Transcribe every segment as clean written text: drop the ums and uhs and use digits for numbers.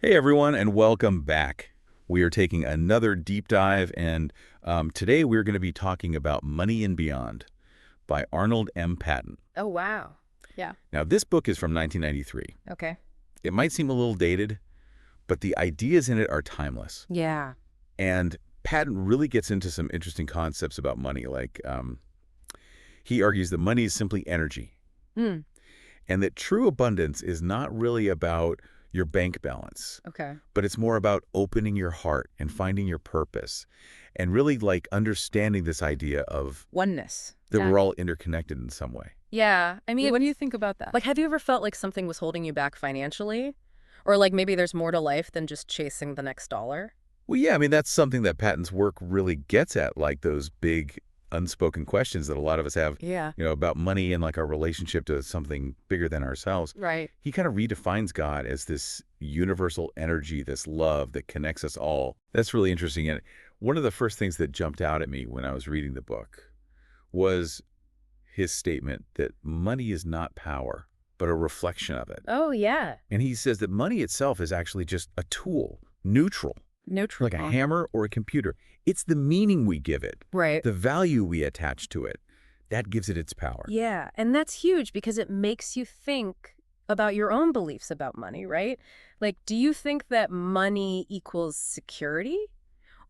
Hey everyone, and welcome back. We are taking another deep dive, and today we're going to be talking about Money and Beyond by Arnold Patent. Oh, wow. Yeah. Now, this book is from 1993. Okay. It might seem a little dated, but the ideas in it are timeless. Yeah. And Patent really gets into some interesting concepts about money, like he argues that money is simply energy, Hmm. and that true abundance is not really about your bank balance, Okay. but it's more about opening your heart and finding your purpose and really like understanding this idea of Oneness. that Yeah. we're all interconnected in some way. Yeah. I mean, What do you think about that? like, have you ever felt like something was holding you back financially? Or like maybe there's more to life than just chasing the next dollar? Well, yeah, I mean, that's something that Patton's work really gets at, like those big unspoken questions that a lot of us have, Yeah. about money and like our relationship to something bigger than ourselves. Right. He kind of redefines God as this universal energy, this love that connects us all. That's really interesting. And one of the first things that jumped out at me when I was reading the book was his statement that money is not power, but a reflection of it. Oh, yeah. And he says that money itself is actually just a tool, neutral, Neutral. like a hammer or a computer. It's the meaning we give it, Right. the value we attach to it, that gives it its power. Yeah. And that's huge because it makes you think about your own beliefs about money, right? Like, do you think that money equals security?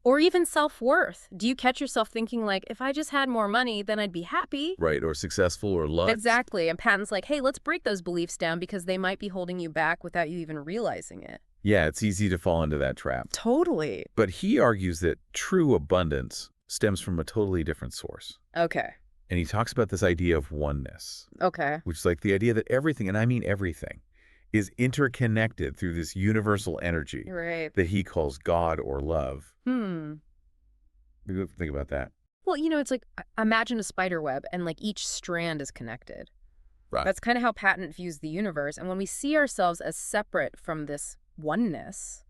Or even self-worth? Do you catch yourself thinking like, if I just had more money, then I'd be happy? Right, or successful or loved. Exactly. And Patton's like, hey, let's break those beliefs down because they might be holding you back without you even realizing it. Yeah, it's easy to fall into that trap. Totally. But he argues that true abundance stems from a totally different source. Okay. And he talks about this idea of oneness, Okay. which is like the idea that everything, and I mean everything, is interconnected through this universal energy Right. that he calls God or love. Hmm. Think about that. Well, it's like, imagine a spider web and like each strand is connected. Right. That's kind of how Patent views the universe. And when we see ourselves as separate from this oneness,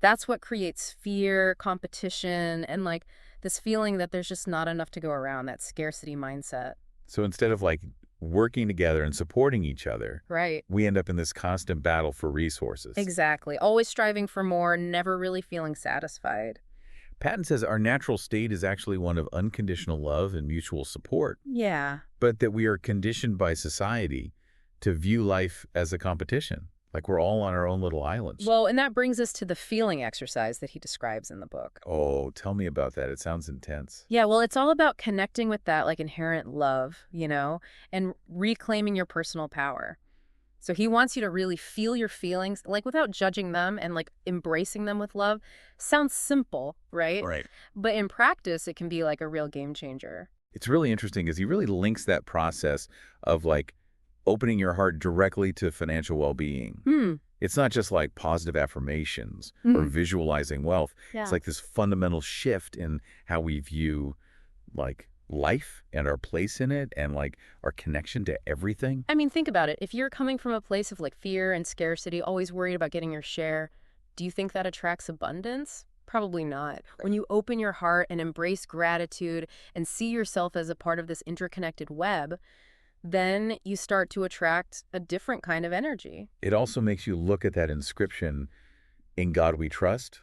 that's what creates fear, competition, and like this feeling that there's just not enough to go around, that scarcity mindset. So instead of like working together and supporting each other, Right. we end up in this constant battle for resources. Exactly. Always striving for more, never really feeling satisfied. Patton says our natural state is actually one of unconditional love and mutual support, Yeah. but that we are conditioned by society to view life as a competition, like we're all on our own little islands. Well, and that brings us to the feeling exercise that he describes in the book. Oh, tell me about that. It sounds intense. Yeah, well, it's all about connecting with that like inherent love, and reclaiming your personal power. So he wants you to really feel your feelings, like without judging them and like embracing them with love. Sounds simple, right? Right. But in practice, it can be like a real game changer. It's really interesting because he really links that process of like opening your heart directly to financial well-being. Hmm. It's not just like positive affirmations or visualizing wealth. Yeah. It's like this fundamental shift in how we view like life and our place in it and like our connection to everything. I mean, think about it. If you're coming from a place of like fear and scarcity, always worried about getting your share, do you think that attracts abundance? Probably not. When you open your heart and embrace gratitude and see yourself as a part of this interconnected web, then you start to attract a different kind of energy. It also makes you look at that inscription, "In God We Trust,"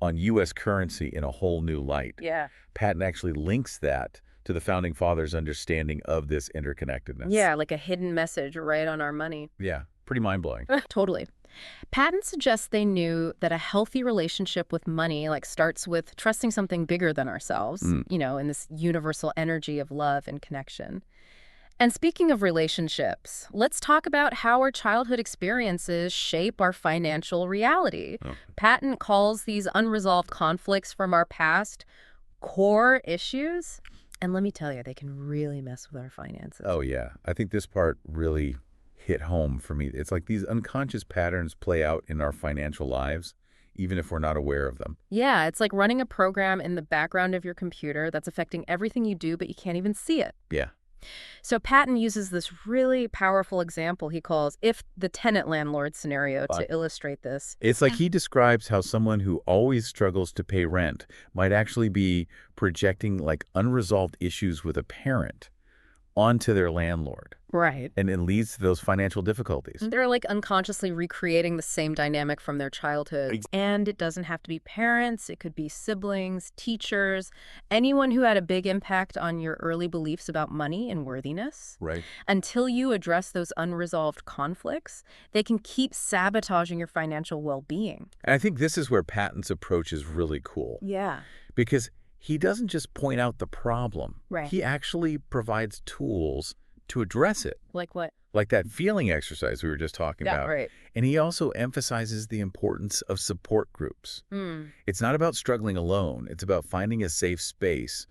on U.S. currency in a whole new light. Yeah. Patton actually links that to the Founding Fathers' understanding of this interconnectedness. Yeah, like a hidden message right on our money. Yeah, pretty mind-blowing. Totally. Patent suggests they knew that a healthy relationship with money like starts with trusting something bigger than ourselves, in this universal energy of love and connection. And speaking of relationships, let's talk about how our childhood experiences shape our financial reality. Oh. Patent calls these unresolved conflicts from our past core issues. And let me tell you, they can really mess with our finances. Oh, yeah. I think this part really hit home for me. It's like these unconscious patterns play out in our financial lives, even if we're not aware of them. Yeah, it's like running a program in the background of your computer that's affecting everything you do, but you can't even see it. Yeah. So Patent uses this really powerful example he calls if the tenant-landlord scenario to illustrate this. It's like he describes how someone who always struggles to pay rent might actually be projecting like unresolved issues with a parent onto their landlord. Right. and it leads to those financial difficulties. They're like unconsciously recreating the same dynamic from their childhood. And it doesn't have to be parents, it could be siblings, teachers, anyone who had a big impact on your early beliefs about money and worthiness. Right. Until you address those unresolved conflicts, they can keep sabotaging your financial well-being. And I think this is where Patent's approach is really cool, Yeah. because he doesn't just point out the problem. Right. He actually provides tools to address it, Like what? like that feeling exercise we were just talking about. Right. And he also emphasizes the importance of support groups. Hmm. It's not about struggling alone. It's about finding a safe space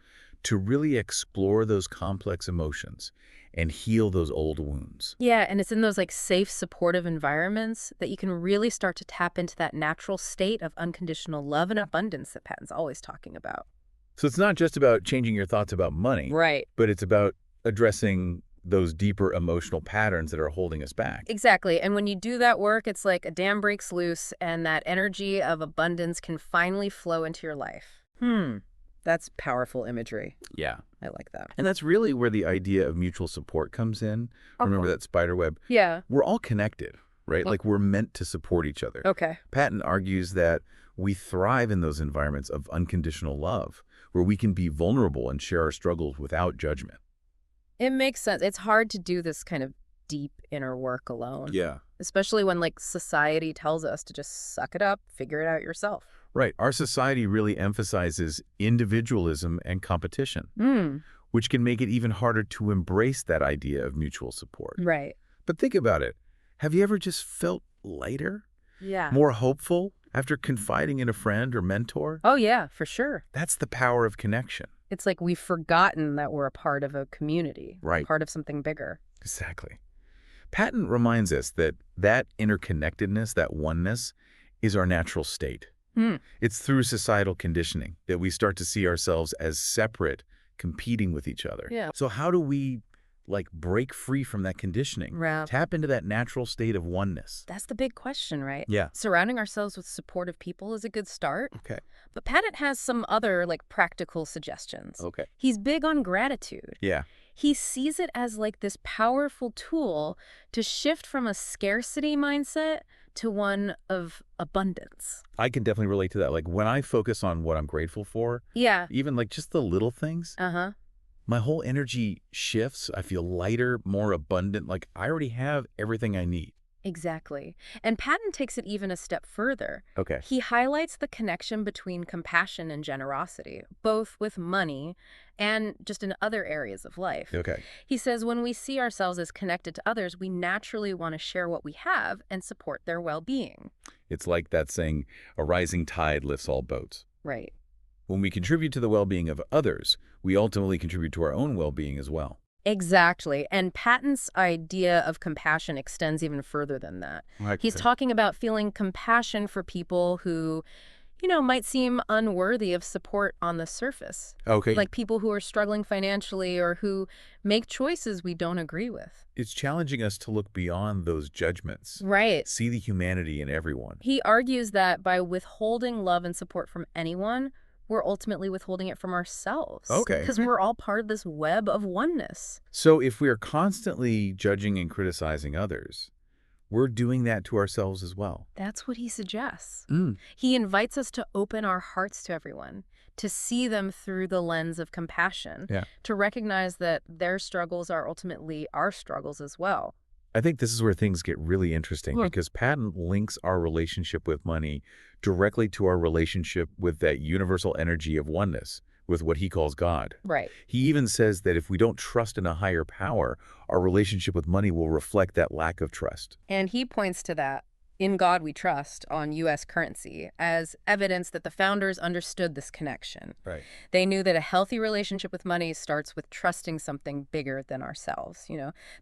to really explore those complex emotions and heal those old wounds. Yeah, and it's in those like safe, supportive environments that you can really start to tap into that natural state of unconditional love and abundance that Patton's always talking about. So it's not just about changing your thoughts about money, Right. but it's about addressing those deeper emotional patterns that are holding us back. Exactly. And when you do that work, it's like a dam breaks loose and that energy of abundance can finally flow into your life. That's powerful imagery. Yeah. I like that. And that's really where the idea of mutual support comes in. Remember that spider web? Yeah. We're all connected, right? Like we're meant to support each other. Okay. Patent argues that we thrive in those environments of unconditional love, where we can be vulnerable and share our struggles without judgment. It makes sense. It's hard to do this kind of deep inner work alone. Yeah. Especially when like society tells us to just suck it up, figure it out yourself. Right. Our society really emphasizes individualism and competition, which can make it even harder to embrace that idea of mutual support. Right. But think about it. Have you ever just felt lighter, Yeah. more hopeful after confiding in a friend or mentor? Oh, yeah, for sure. That's the power of connection. It's like we've forgotten that we're a part of a community, Right. part of something bigger. Exactly. Patent reminds us that that interconnectedness, that oneness, is our natural state. It's through societal conditioning that we start to see ourselves as separate, competing with each other. Yeah. So how do we, like, break free from that conditioning? Right. Tap into that natural state of oneness. That's the big question, right? Yeah. Surrounding ourselves with supportive people is a good start. Okay. But Patent has some other like practical suggestions. Okay. He's big on gratitude. Yeah. He sees it as like this powerful tool to shift from a scarcity mindset to one of abundance. I can definitely relate to that. Like, when I focus on what I'm grateful for, Yeah. even like just the little things, Uh-huh. my whole energy shifts. I feel lighter, more abundant. Like, I already have everything I need. Exactly. And Patent takes it even a step further. Okay. He highlights the connection between compassion and generosity, both with money and just in other areas of life. Okay. He says when we see ourselves as connected to others, we naturally want to share what we have and support their well-being. It's like that saying, a rising tide lifts all boats. Right. When we contribute to the well-being of others, we ultimately contribute to our own well-being as well. Exactly. And Patent's idea of compassion extends even further than that. He's talking about feeling compassion for people who, might seem unworthy of support on the surface. Okay. Like people who are struggling financially or who make choices we don't agree with. It's challenging us to look beyond those judgments. Right. See the humanity in everyone. He argues that by withholding love and support from anyone, we're ultimately withholding it from ourselves. Okay. Because we're all part of this web of oneness. So if we're constantly judging and criticizing others, we're doing that to ourselves as well. That's what he suggests. He invites us to open our hearts to everyone, to see them through the lens of compassion, to recognize that their struggles are ultimately our struggles as well. I think this is where things get really interesting because Patent links our relationship with money directly to our relationship with that universal energy of oneness, with what he calls God. Right. He even says that if we don't trust in a higher power, our relationship with money will reflect that lack of trust. And he points to that "In God We Trust" on U.S. currency as evidence that the founders understood this connection. Right. They knew that a healthy relationship with money starts with trusting something bigger than ourselves,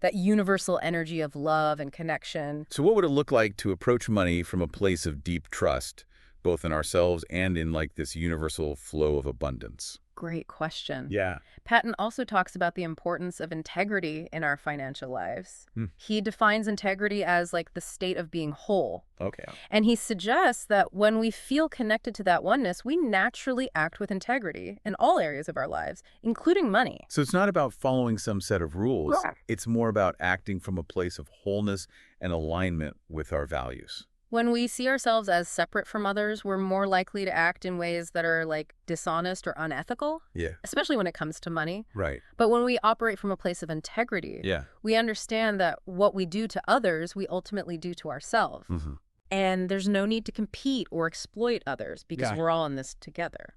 that universal energy of love and connection. So what would it look like to approach money from a place of deep trust, both in ourselves and in like this universal flow of abundance? Great question. Yeah. Patent also talks about the importance of integrity in our financial lives. Hmm. He defines integrity as like the state of being whole. Okay. And he suggests that when we feel connected to that oneness, we naturally act with integrity in all areas of our lives, including money. So it's not about following some set of rules. Yeah. It's more about acting from a place of wholeness and alignment with our values. When we see ourselves as separate from others, we're more likely to act in ways that are like dishonest or unethical, Yeah. especially when it comes to money. Right. But when we operate from a place of integrity, Yeah. we understand that what we do to others, we ultimately do to ourselves. Mm-hmm. And there's no need to compete or exploit others because Yeah. we're all in this together.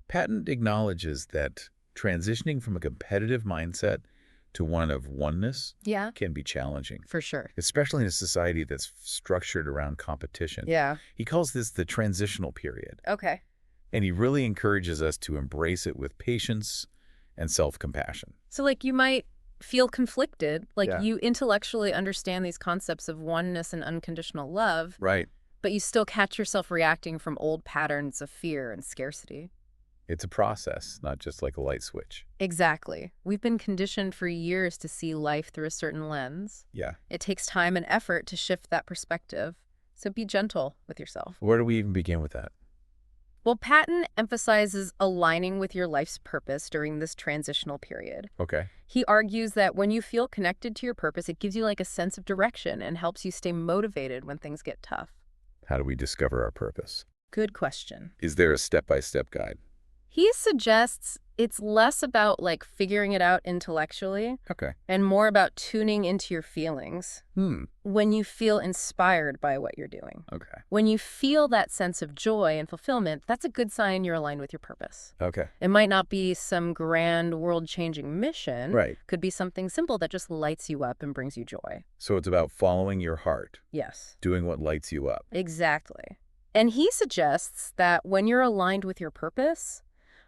Patent acknowledges that transitioning from a competitive mindset to one of oneness Yeah, can be challenging, for sure. especially in a society that's structured around competition. Yeah. He calls this the transitional period, Okay. and he really encourages us to embrace it with patience and self-compassion. So like you might feel conflicted, like Yeah. you intellectually understand these concepts of oneness and unconditional love, Right. but you still catch yourself reacting from old patterns of fear and scarcity. It's a process, not just like a light switch. Exactly. We've been conditioned for years to see life through a certain lens. Yeah. It takes time and effort to shift that perspective. So be gentle with yourself. Where do we even begin with that? Well, Patent emphasizes aligning with your life's purpose during this transitional period. Okay. He argues that when you feel connected to your purpose, it gives you like a sense of direction and helps you stay motivated when things get tough. How do we discover our purpose? Good question. Is there a step-by-step guide? He suggests it's less about like figuring it out intellectually Okay. and more about tuning into your feelings. When you feel inspired by what you're doing, Okay. when you feel that sense of joy and fulfillment, that's a good sign you're aligned with your purpose. Okay. It might not be some grand world-changing mission. Right. Could be something simple that just lights you up and brings you joy. So it's about following your heart, Yes, doing what lights you up. exactly. And he suggests that when you're aligned with your purpose,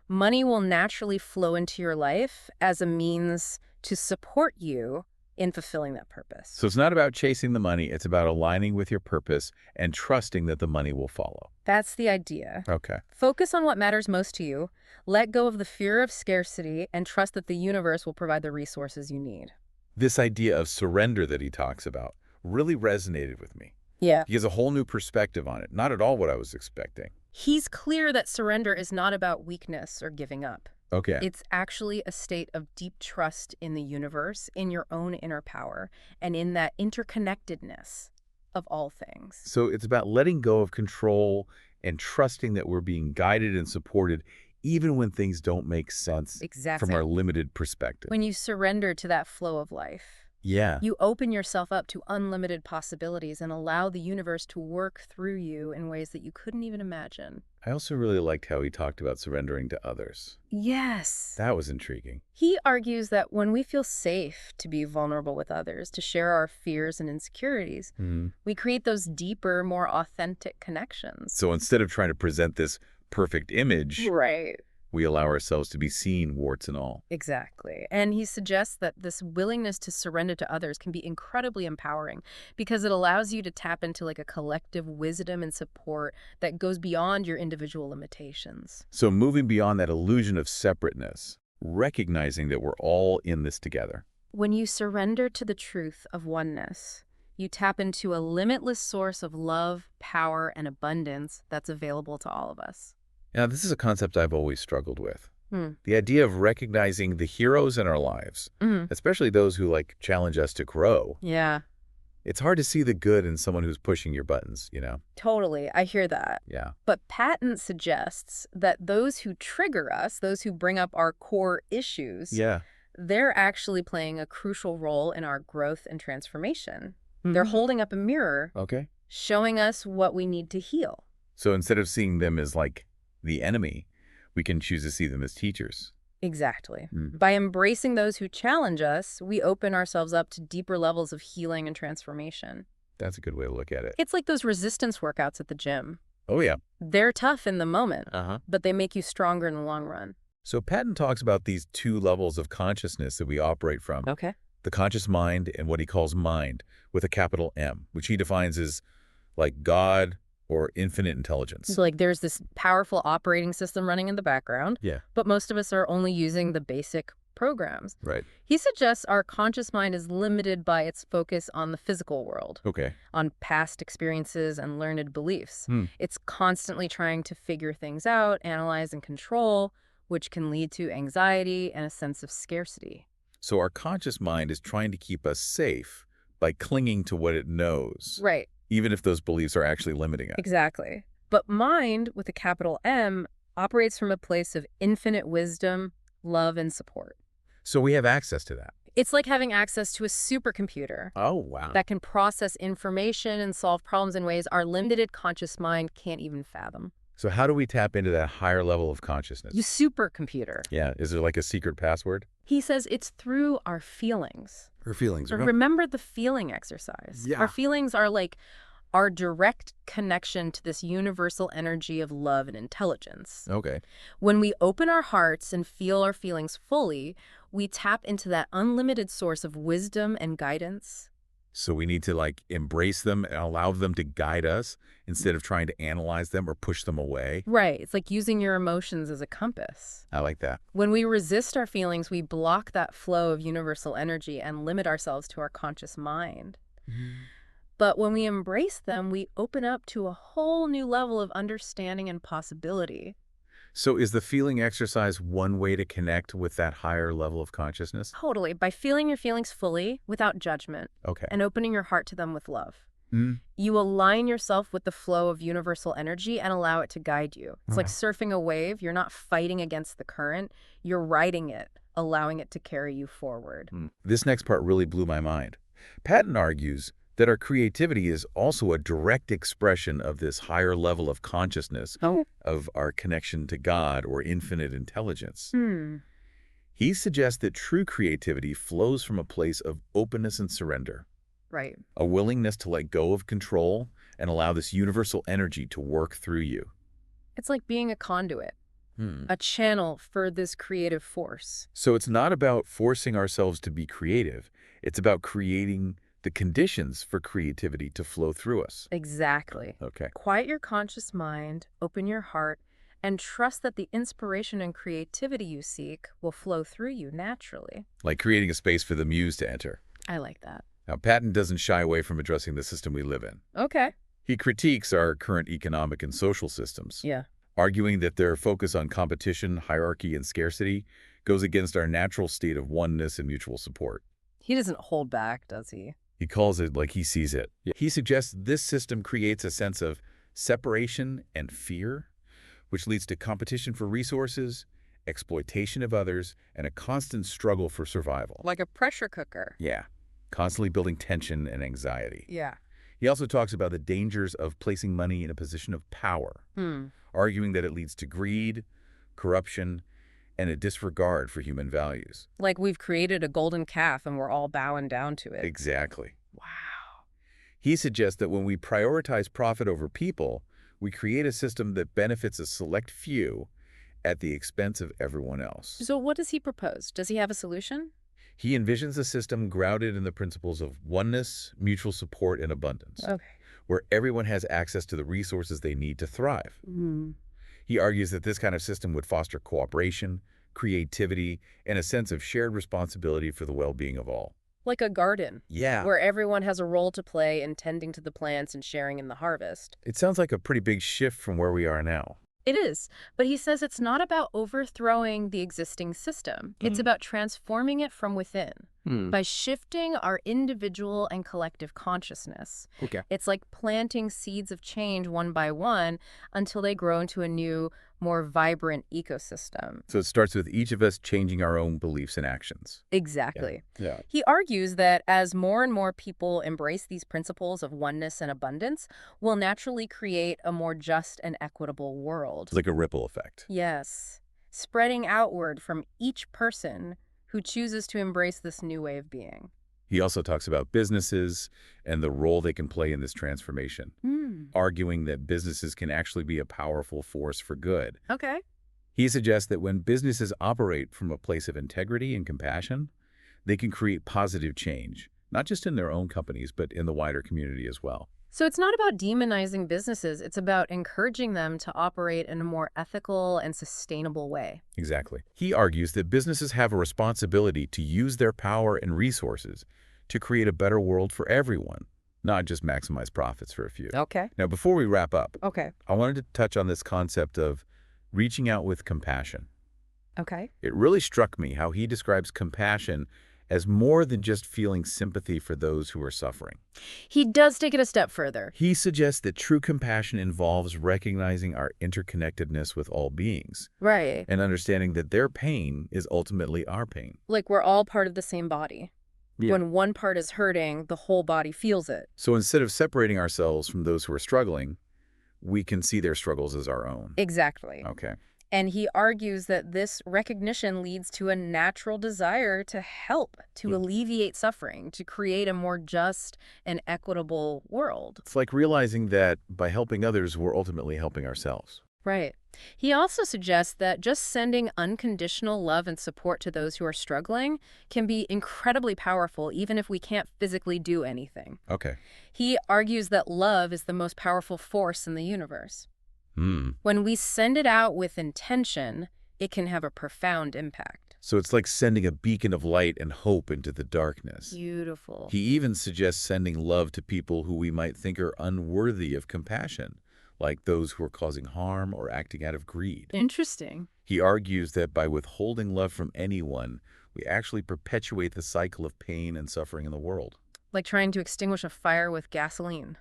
money will naturally flow into your life as a means to support you in fulfilling that purpose. So it's not about chasing the money. It's about aligning with your purpose and trusting that the money will follow. That's the idea. Okay. Focus on what matters most to you, let go of the fear of scarcity, and trust that the universe will provide the resources you need. This idea of surrender that he talks about really resonated with me. Yeah. He has a whole new perspective on it. Not at all what I was expecting. He's clear that surrender is not about weakness or giving up. Okay. It's actually a state of deep trust in the universe, in your own inner power, and in that interconnectedness of all things. So it's about letting go of control and trusting that we're being guided and supported even when things don't make sense Exactly. from our limited perspective. When you surrender to that flow of life, Yeah. you open yourself up to unlimited possibilities and allow the universe to work through you in ways that you couldn't even imagine. I also really liked how he talked about surrendering to others. Yes. That was intriguing. He argues that when we feel safe to be vulnerable with others, to share our fears and insecurities, we create those deeper, more authentic connections. So instead of trying to present this perfect image, Right. we allow ourselves to be seen, warts and all. Exactly. And he suggests that this willingness to surrender to others can be incredibly empowering because it allows you to tap into like a collective wisdom and support that goes beyond your individual limitations. So moving beyond that illusion of separateness, recognizing that we're all in this together. When you surrender to the truth of oneness, you tap into a limitless source of love, power, and abundance that's available to all of us. Now, this is a concept I've always struggled with. Hmm. The idea of recognizing the heroes in our lives, especially those who challenge us to grow. Yeah, It's hard to see the good in someone who's pushing your buttons, you know? totally. I hear that. Yeah. But Patent suggests that those who trigger us, those who bring up our core issues, Yeah. they're actually playing a crucial role in our growth and transformation. They're holding up a mirror, Okay. showing us what we need to heal. So instead of seeing them as the enemy, we can choose to see them as teachers. Exactly. By embracing those who challenge us, we open ourselves up to deeper levels of healing and transformation. That's a good way to look at it. It's like those resistance workouts at the gym. Oh, yeah. They're tough in the moment, Uh-huh. but they make you stronger in the long run. So Patton talks about these two levels of consciousness that we operate from. Okay. The conscious mind and what he calls mind with a capital M, which he defines as like God, or infinite intelligence. So, like, there's this powerful operating system running in the background, Yeah. but most of us are only using the basic programs. Right. He suggests our conscious mind is limited by its focus on the physical world, Okay. on past experiences and learned beliefs. Hmm. It's constantly trying to figure things out, analyze and control, which can lead to anxiety and a sense of scarcity. So our conscious mind is trying to keep us safe by clinging to what it knows, Right, even if those beliefs are actually limiting us. exactly. But mind, with a capital M, operates from a place of infinite wisdom, love, and support. So we have access to that. It's like having access to a supercomputer Oh, wow. that can process information and solve problems in ways our limited conscious mind can't even fathom. So how do we tap into that higher level of The consciousness? supercomputer. Yeah. Is there like a secret password? He says it's through our feelings. Her feelings. Remember the feeling exercise. Yeah. Our feelings are like our direct connection to this universal energy of love and intelligence. Okay. When we open our hearts and feel our feelings fully, we tap into that unlimited source of wisdom and guidance. So we need to like embrace them and allow them to guide us instead of trying to analyze them or push them away. Right. It's like using your emotions as a compass. I like that. When we resist our feelings, we block that flow of universal energy and limit ourselves to our conscious mind. But when we embrace them, we open up to a whole new level of understanding and possibility. So is the feeling exercise one way to connect with that higher level of consciousness? Totally. By feeling your feelings fully, without judgment, Okay. and opening your heart to them with love. Mm. You align yourself with the flow of universal energy and allow it to guide you. It's like surfing a wave. You're not fighting against the current. You're riding it, allowing it to carry you forward. This next part really blew my mind. Patent argues that our creativity is also a direct expression of this higher level of consciousness, of our connection to God or infinite intelligence. He suggests that true creativity flows from a place of openness and surrender, Right. a willingness to let go of control and allow this universal energy to work through you. It's like being a conduit, a channel for this creative force. So it's not about forcing ourselves to be creative. It's about creating the conditions for creativity to flow through us. Exactly. Okay. Quiet your conscious mind, open your heart, and trust that the inspiration and creativity you seek will flow through you naturally. Like creating a space for the muse to enter. I like that. Now, Patent doesn't shy away from addressing the system we live in. Okay. He critiques our current economic and social systems, Yeah. arguing that their focus on competition, hierarchy, and scarcity goes against our natural state of oneness and mutual support. He doesn't hold back, does he? He calls it like he sees it. He suggests this system creates a sense of separation and fear, which leads to competition for resources, exploitation of others, and a constant struggle for survival. Like a pressure cooker. Yeah, constantly building tension and anxiety. Yeah. He also talks about the dangers of placing money in a position of power, arguing that it leads to greed, corruption, and a disregard for human values. Like we've created a golden calf and we're all bowing down to it. Exactly. Wow. He suggests that when we prioritize profit over people, we create a system that benefits a select few at the expense of everyone else. So what does he propose? Does he have a solution? He envisions a system grounded in the principles of oneness, mutual support, and abundance, Okay. where everyone has access to the resources they need to thrive. He argues that this kind of system would foster cooperation, creativity, and a sense of shared responsibility for the well-being of all. Like a garden, Yeah. where everyone has a role to play in tending to the plants and sharing in the harvest. It sounds like a pretty big shift from where we are now. It is, but he says it's not about overthrowing the existing system. It's about transforming it from within by shifting our individual and collective consciousness. Okay. It's like planting seeds of change one by one until they grow into a new, more vibrant ecosystem. So it starts with each of us changing our own beliefs and actions. Exactly. Yeah. He argues that as more and more people embrace these principles of oneness and abundance, we'll naturally create a more just and equitable world. It's like a ripple effect. Yes, spreading outward from each person who chooses to embrace this new way of being. He also talks about businesses and the role they can play in this transformation, arguing that businesses can actually be a powerful force for good. Okay. He suggests that when businesses operate from a place of integrity and compassion, they can create positive change, not just in their own companies, but in the wider community as well. So it's not about demonizing businesses. It's about encouraging them to operate in a more ethical and sustainable way. Exactly. He argues that businesses have a responsibility to use their power and resources to create a better world for everyone, not just maximize profits for a few. Okay. Now, before we wrap up, Okay. I wanted to touch on this concept of reaching out with compassion. Okay. It really struck me how he describes compassion as more than just feeling sympathy for those who are suffering. He does take it a step further. He suggests that true compassion involves recognizing our interconnectedness with all beings Right. and understanding that their pain is ultimately our pain. Like we're all part of the same body. Yeah. When one part is hurting, the whole body feels it. So instead of separating ourselves from those who are struggling, we can see their struggles as our own. Exactly. Okay. And he argues that this recognition leads to a natural desire to help, to alleviate suffering, to create a more just and equitable world. It's like realizing that by helping others, we're ultimately helping ourselves. Right. He also suggests that just sending unconditional love and support to those who are struggling can be incredibly powerful, even if we can't physically do anything. Okay. He argues that love is the most powerful force in the universe. When we send it out with intention, it can have a profound impact. So it's like sending a beacon of light and hope into the darkness. Beautiful. He even suggests sending love to people who we might think are unworthy of compassion, like those who are causing harm or acting out of greed. Interesting. He argues that by withholding love from anyone, we actually perpetuate the cycle of pain and suffering in the world. Like trying to extinguish a fire with gasoline.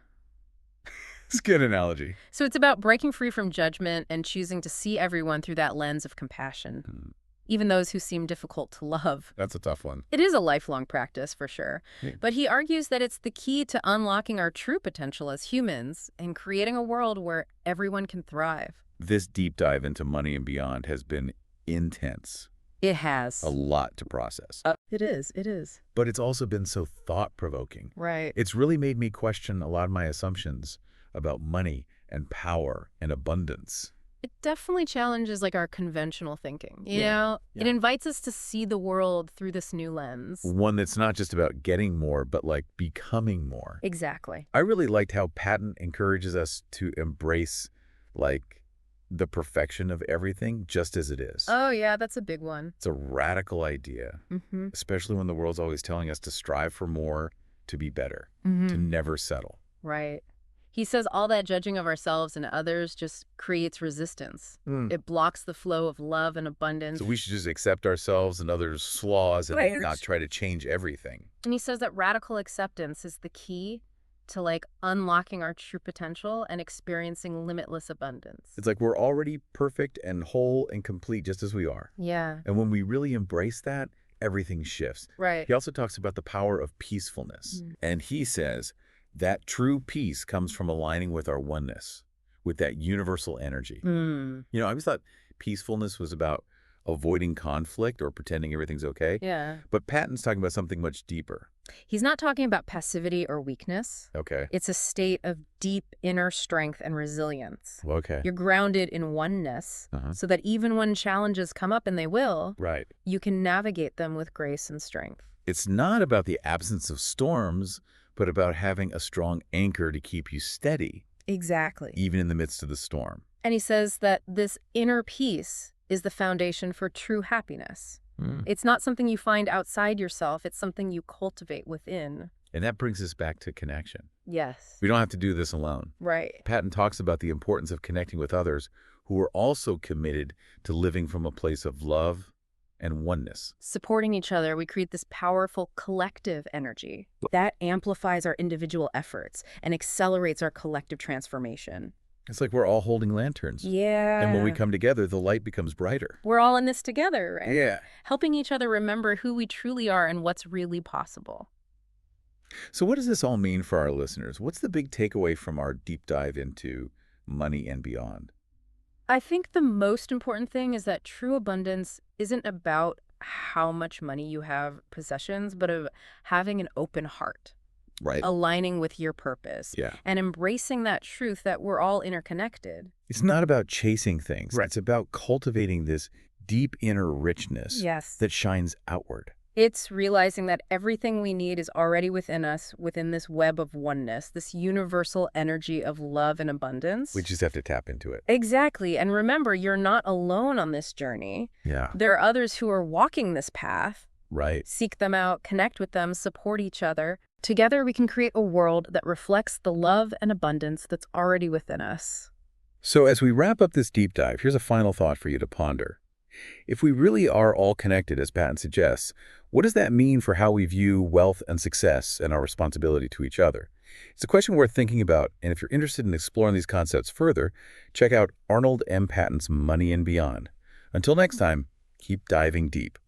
It's a good analogy. So it's about breaking free from judgment and choosing to see everyone through that lens of compassion, even those who seem difficult to love. That's a tough one. It is a lifelong practice, for sure. Yeah. But he argues that it's the key to unlocking our true potential as humans and creating a world where everyone can thrive. This deep dive into money and beyond has been intense. It has. A lot to process. It is. It is. But it's also been so thought-provoking. Right. It's really made me question a lot of my assumptions about money and power and abundance. It definitely challenges like our conventional thinking. You Yeah. know, Yeah. it invites us to see the world through this new lens. One that's not just about getting more, but like becoming more. Exactly. I really liked how Patent encourages us to embrace like the perfection of everything just as it is. Oh, yeah, that's a big one. It's a radical idea, especially when the world's always telling us to strive for more, to be better, to never settle. Right. He says all that judging of ourselves and others just creates resistance. It blocks the flow of love and abundance. So we should just accept ourselves and others' flaws and Right. not try to change everything. And he says that radical acceptance is the key to like unlocking our true potential and experiencing limitless abundance. It's like we're already perfect and whole and complete just as we are. Yeah. And when we really embrace that, everything shifts. Right. He also talks about the power of peacefulness. And he says that true peace comes from aligning with our oneness, with that universal energy. You know, I always thought peacefulness was about avoiding conflict or pretending everything's okay. Yeah. But Patton's talking about something much deeper. He's not talking about passivity or weakness. Okay. It's a state of deep inner strength and resilience. Okay. You're grounded in oneness so that even when challenges come up, and they will, Right. you can navigate them with grace and strength. It's not about the absence of storms, but about having a strong anchor to keep you steady, Exactly. even in the midst of the storm. And he says that this inner peace is the foundation for true happiness. It's not something you find outside yourself. It's something you cultivate within. And that brings us back to connection. Yes. We don't have to do this alone. Right. Patton talks about the importance of connecting with others who are also committed to living from a place of love and oneness. Supporting each other, we create this powerful collective energy that amplifies our individual efforts and accelerates our collective transformation. It's like we're all holding lanterns. Yeah. And when we come together, the light becomes brighter. We're all in this together, right? Yeah. Helping each other remember who we truly are and what's really possible. So what does this all mean for our listeners? What's the big takeaway from our deep dive into money and beyond? I think the most important thing is that true abundance isn't about how much money you have, possessions, but of having an open heart, Right. aligning with your purpose, Yeah. and embracing that truth that we're all interconnected. It's not about chasing things. Right. It's about cultivating this deep inner richness Yes. that shines outward. It's realizing that everything we need is already within us, within this web of oneness, this universal energy of love and We abundance. just have to tap into it. Exactly. And remember, you're not alone on this journey. Yeah. There are others who are walking this path. Right. Seek them out, connect with them, support each other. Together, we can create a world that reflects the love and abundance that's already within us. So as we wrap up this deep dive, here's a final thought for you to ponder. If we really are all connected, as Patent suggests, what does that mean for how we view wealth and success and our responsibility to each other? It's a question worth thinking about, and if you're interested in exploring these concepts further, check out Arnold M. Patent's Money and Beyond. Until next time, keep diving deep.